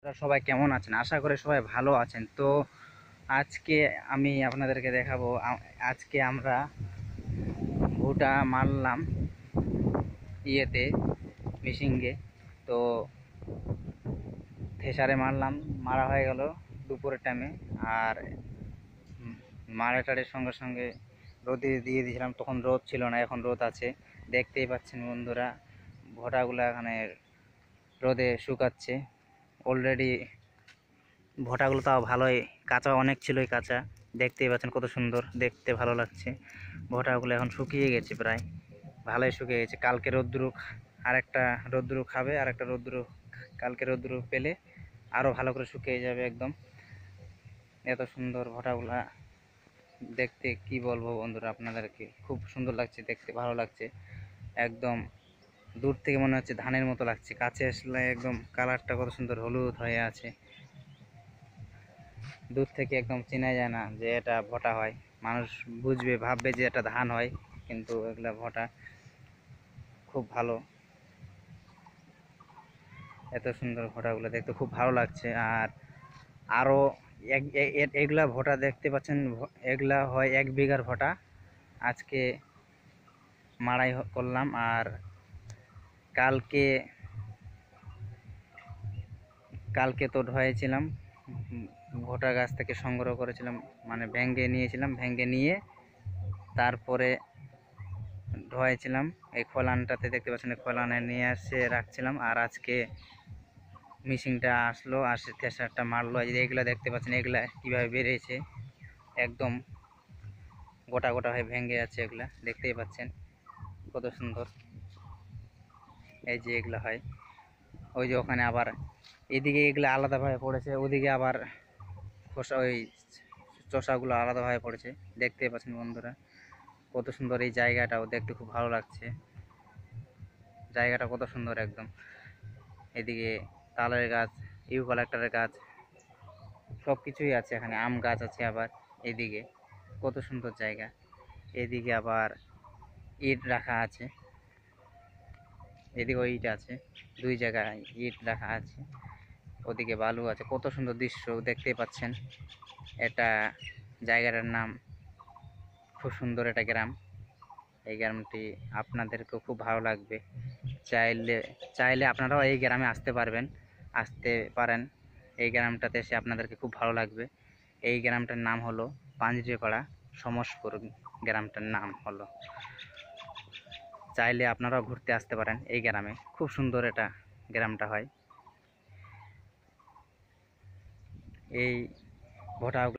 আপনারা সবাই কেমন আছেন? আশা করি সবাই ভালো আছেন। তো আজকে আমি আপনাদেরকে দেখাবো আজকে আমরা ভুটা মারলাম ইয়েতে মিশিংয়ে। তো থেসারে মারলাম, মারা হয়ে গেল দুপুরের টাইমে। আর মারাটারের সঙ্গে সঙ্গে রোদে দিয়ে দিয়েছিলাম, তখন রোদ ছিল না, এখন রোদ আছে। দেখতেই পাচ্ছেন বন্ধুরা, ভুটাগুলো এখানে রোদে শুকাচ্ছে অলরেডি। ভুট্টাগুলো তাও ভালোই কাঁচা, অনেক ছিলই কাঁচা। দেখতেই পাচ্ছেন কত সুন্দর দেখতে, ভালো লাগছে। ভুট্টাগুলো এখন শুকিয়ে গেছে, প্রায় ভালোই শুকিয়ে গেছে। কালকে রোদ্দুর, আরেকটা রোদ্দুর খাবে, আরেকটা রোদ্দুর কালকে রোদ্দুর পেলে আরও ভালো করে শুকিয়ে যাবে একদম। এত সুন্দর ভুট্টাগুলা দেখতে, কি বলবো বন্ধুরা, আপনাদেরকে খুব সুন্দর লাগছে দেখতে, ভালো লাগছে একদম। দূর থেকে মনে হচ্ছে ধানের মতো লাগছে, কাছে আসলে একদম কালারটা কত সুন্দর হলুদ হয়ে আছে। দূর থেকে একদম চেনা যায় না যে এটা ভুট্টা হয়। মানুষ বুঝবে, ভাববে যে এটা ধান হয়, কিন্তু এগুলা ভুট্টা। খুব ভালো, এত সুন্দর ভুট্টাগুলো দেখতে খুব ভালো লাগছে। আর আরও এগুলা ভুট্টা দেখতে পাচ্ছেন, এগুলা হয় 1 বিঘার ভুট্টা। আজকে মাড়াই করলাম, আর কালকে কালকে তো ধয়েছিলাম, ভুট্টা গাছ থেকে সংগ্রহ করেছিলাম, মানে ভেঙে নিয়েছিলাম, ভেঙে নিয়ে তারপরে ধোয়াইছিলাম। এই খোলানটাতে দেখতে পাচ্ছেন, এই খোলানে নিয়ে এসে রাখছিলাম। আর আজকে মিশিংটা আসলো, আর সে থেসারটা মারলো। এগুলা দেখতে পাচ্ছেন, এগুলা কিভাবে বেরিয়েছে, একদম গোটা গোটা হয়ে ভেঙে যাচ্ছে। এগুলা দেখতেই পাচ্ছেন কত সুন্দর। এই যে এগুলা হয়, ওই যে ওখানে আবার এদিকে এগুলা আলাদাভাবে পড়েছে, ওদিকে আবার খোসা, ওই চোষাগুলো আলাদাভাবে পড়েছে। দেখতেই পাচ্ছেন বন্ধুরা কত সুন্দর। এই জায়গাটাও দেখতে খুব ভালো লাগছে, জায়গাটা কত সুন্দর একদম। এদিকে তালের গাছ, ইউক্যালিপটাসের গাছ, সব কিছুই আছে এখানে, আম গাছ আছে আবার। এদিকে কত সুন্দর জায়গা। এদিকে আবার ইট রাখা আছে, এদিকেও ইট আছে, 2 জায়গায় ইট রাখা আছে। ওদিকে বালু আছে, কত সুন্দর দৃশ্য দেখতেই পাচ্ছেন। এটা জায়গাটার নাম, খুব সুন্দর একটা গ্রাম। এই গ্রামটি আপনাদেরকেও খুব ভালো লাগবে। চাইলে চাইলে আপনারাও এই গ্রামে আসতে পারেন। এই গ্রামটাতে এসে আপনাদেরকে খুব ভালো লাগবে। এই গ্রামটার নাম হলো পাঞ্জরিপাড়া, সমসপুর গ্রামটার নাম হলো। চাইলে আপনারাও ঘুরতে আসতে পারেন এই গ্রামে, খুব সুন্দর এটা গ্রামটা হয়। এই ভোটা